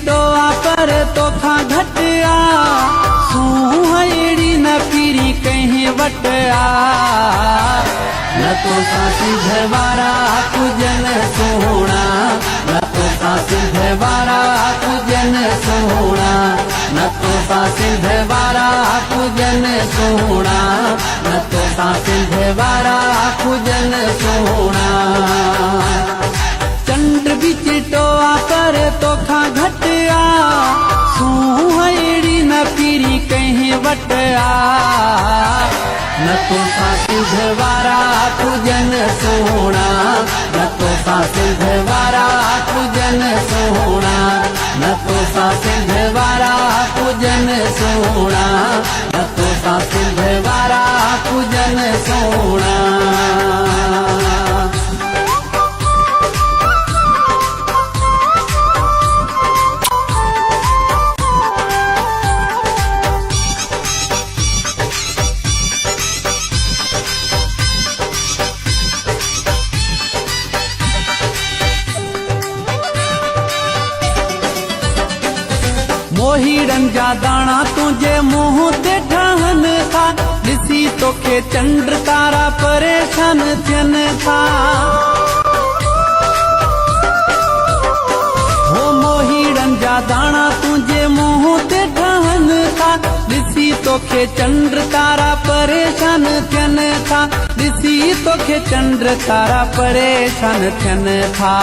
टोआ पर तोखा घटिया सुहड़ी न पीरी कहीं बटया न तो सासी झवारा कुजन सोना न तो सासी झवारा कुजन सोना न तो सासी झवारा कुजन सोना न तो सासी झवारा कुजन सोना चंद्र बिच टोआ पर तोखा घटिया सुहड़ी न पीरी कहीं बटया न तो सासी झवारा कुजन सोना न तो सासी झवारा कुजन सोना न तो सासी झवारा कुजन सोना न तो सासी झवारा कुजन सोना। मोहीड़न जा दाना तुझे मुंह ते ठहन था ॾिसी तोखे चंद्र तारा परेशान थियन था हो मोहीड़न जा दाना तुझे मुंह ते ठहन था ॾिसी तोखे चंद्र तारा परेशान थियन था ॾिसी तोखे चंद्र तारा परेशान थियन था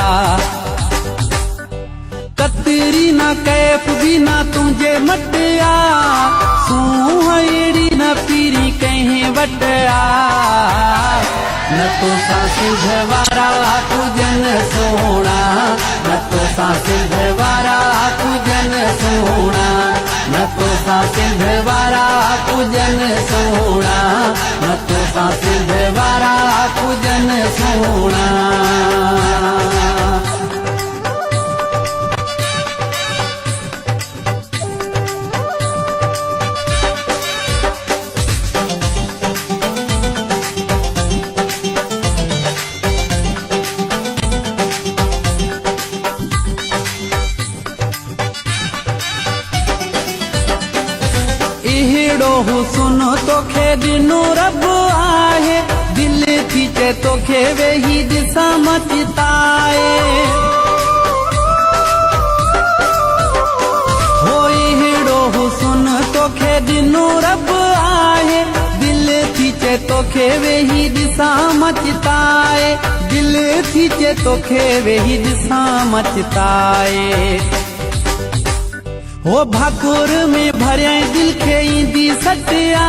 कतरी न कैफ भी न तुझे मटिया सुहड़ी न पीरी कहीं बटया न तो सासी झवारा कुजन सोना न तो सासी झवारा कुजन सोना न तो सासी झवारा कुजन सोना न तो सासी झवारा कुजन सोना। इहड़ो हुस्न तोखे ॾिनो रब आहे दिल थी चे तोखे वेही ॾिसां मचिताए हो इहड़ो हुस्न तोखे ॾिनो रब आहे दिल थी चे तोखे वेही ॾिसां मचिताए दिल थी चे तोखे वेही ॾिसां मचिताए हो भाकुर में भरिया दिल खे ईंदी सटिया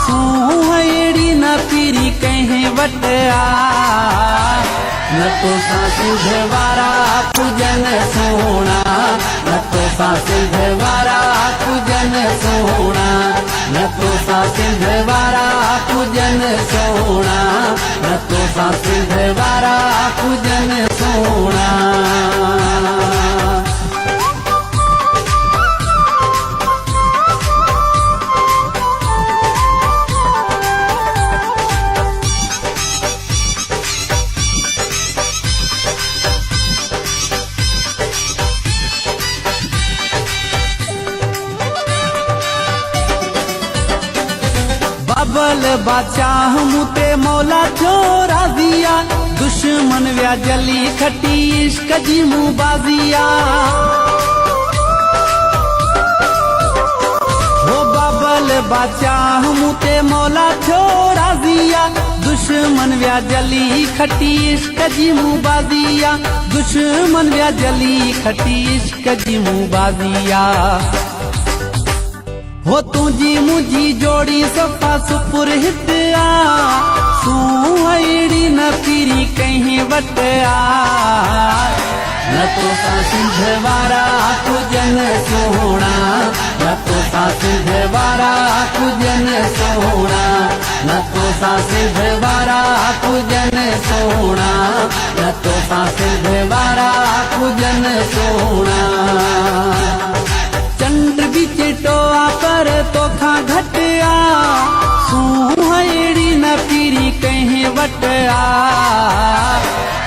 सुहड़ी न पीरी कहीं बटया न तो सासी झवारा कुजन सोना न तो सासी झवारा कुजन सोना न तो सासी झवारा कुजन सोना न तो सासी झवारा कुजन सोना। बबल बादशाह मुते मौला जो राजिया दुश्मन व्या जली खटी इश्क जी मुबाजिया हो बबल बादशाह मुते मौला जो राजिया दुश्मन व्या जली खटी इश्क जी मुबाजिया दुश्मन व्या जली खटी इश्क जी मुबाजिया हो तुझी मुझी जोड़ी सफा सुपुर हितया सुहड़ी न पीरी कहीं बटया न तो सासी झवारा कुजन सोना न तो सासी झवारा कुजन सोना न तो सासी झवारा कुजन सोना न तो सासी झवारा कुजन सोना चंद्र बिच टोआ पर तोखा घटिया सुहड़ी न पीरी तंहिं वटि आ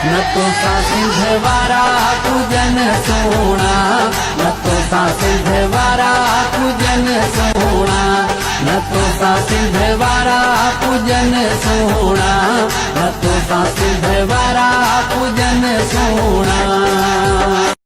न तोसां सिंध वारा पूजन सोना न तोसां सिंध वारा पूजन सोना न तोसां सिंध वारा पूजन सोना न तोसां सिंध वारा पूजन सोना।